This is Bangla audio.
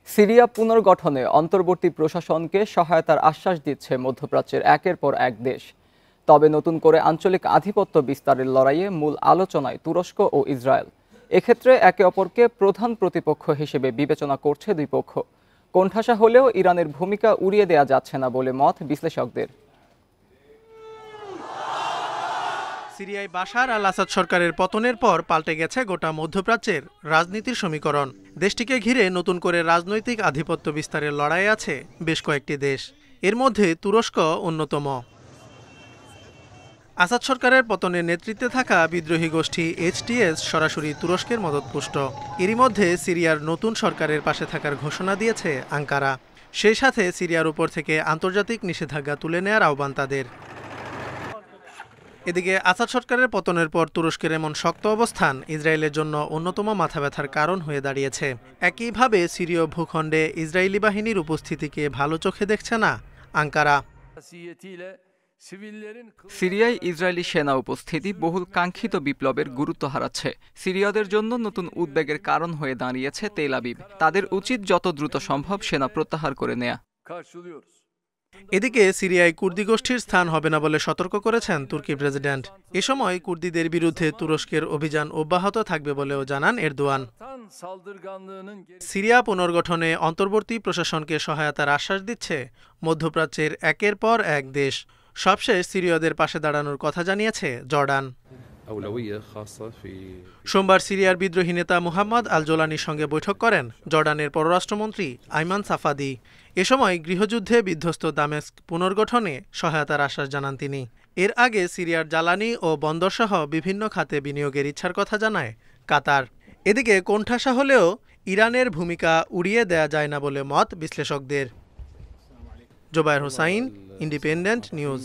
সিরিয়া পুনর্গঠনে অন্তর্বর্তী প্রশাসনকে সহায়তার আশ্বাস দিচ্ছে মধ্যপ্রাচ্যের একের পর এক দেশ। তবে নতুন করে আঞ্চলিক আধিপত্য বিস্তারের লড়াইয়ে মূল আলোচনায় তুরস্ক ও ইসরায়েল। এক্ষেত্রে একে অপরকে প্রধান প্রতিপক্ষ হিসেবে বিবেচনা করছে দুই পক্ষ। কোণঠাসা হলেও ইরানের ভূমিকা উড়িয়ে দেওয়া যাচ্ছে না বলে মত বিশ্লেষকদের। সিরিয়ায় বাশার আল আসাদ সরকারের পতনের পর পাল্টে গেছে গোটা মধ্যপ্রাচ্যের রাজনীতির সমীকরণ। দেশটিকে ঘিরে নতুন করে রাজনৈতিক আধিপত্য বিস্তারের লড়াই আছে বেশ কয়েকটি দেশ, এর মধ্যে তুরস্ক অন্যতম। আসাদ সরকারের পতনের নেতৃত্বে থাকা বিদ্রোহী গোষ্ঠী এইচটিএস সরাসরি তুরস্কের মদতপুষ্ট। এরই মধ্যে সিরিয়ার নতুন সরকারের পাশে থাকার ঘোষণা দিয়েছে আঙ্কারা। সেই সাথে সিরিয়ার উপর থেকে আন্তর্জাতিক নিষেধাজ্ঞা তুলে নেয়ার আহ্বান তাদের। এদিকে আসাদ সরকারের পতনের পর তুরস্কের এমন শক্ত অবস্থান ইসরায়েলের জন্য অন্যতম মাথাব্যথার কারণ হয়ে দাঁড়িয়েছে। একইভাবে সিরীয় ভূখণ্ডে ইসরায়েলি বাহিনীর উপস্থিতিকে ভালো চোখে দেখছে না আঙ্কারা। সিরিয়ায় ইসরায়েলি সেনা উপস্থিতি বহুল কাঙ্ক্ষিত বিপ্লবের গুরুত্ব হারাচ্ছে। সিরিয়াদের জন্য নতুন উদ্বেগের কারণ হয়ে দাঁড়িয়েছে তেল আবিব। তাদের উচিত যত দ্রুত সম্ভব সেনা প্রত্যাহার করে নেয়া। এদিকে সিরিয়ায় কুর্দি গোষ্ঠীর স্থান হবে না বলে সতর্ক করেছেন তুর্কি প্রেসিডেন্ট। এ সময় কুর্দিদের বিরুদ্ধে তুরস্কের অভিযান অব্যাহত থাকবে বলেও জানান এরদোয়ান। সিরিয়া পুনর্গঠনে অন্তর্বর্তী প্রশাসনকে সহায়তার আশ্বাস দিচ্ছে মধ্যপ্রাচ্যের একের পর এক দেশ। সবশেষ সিরীয়দের পাশে দাঁড়ানোর কথা জানিয়েছে জর্ডান। সোমবার সিরিয়ার বিদ্রোহী নেতা মুহাম্মদ আল জোলানির সঙ্গে বৈঠক করেন জর্ডানের পররাষ্ট্রমন্ত্রী আইমান সাফাদি। এ সময় গৃহযুদ্ধে বিধ্বস্ত দামেস্ক পুনর্গঠনে সহায়তার আশ্বাস জানান তিনি। এর আগে সিরিয়ার জ্বালানি ও বন্দরসহ বিভিন্ন খাতে বিনিয়োগের ইচ্ছার কথা জানায় কাতার। এদিকে কোণঠাসা হলেও ইরানের ভূমিকা উড়িয়ে দেয়া যায় না বলে মত বিশ্লেষকদের। Zobayer Hossain, Independent news.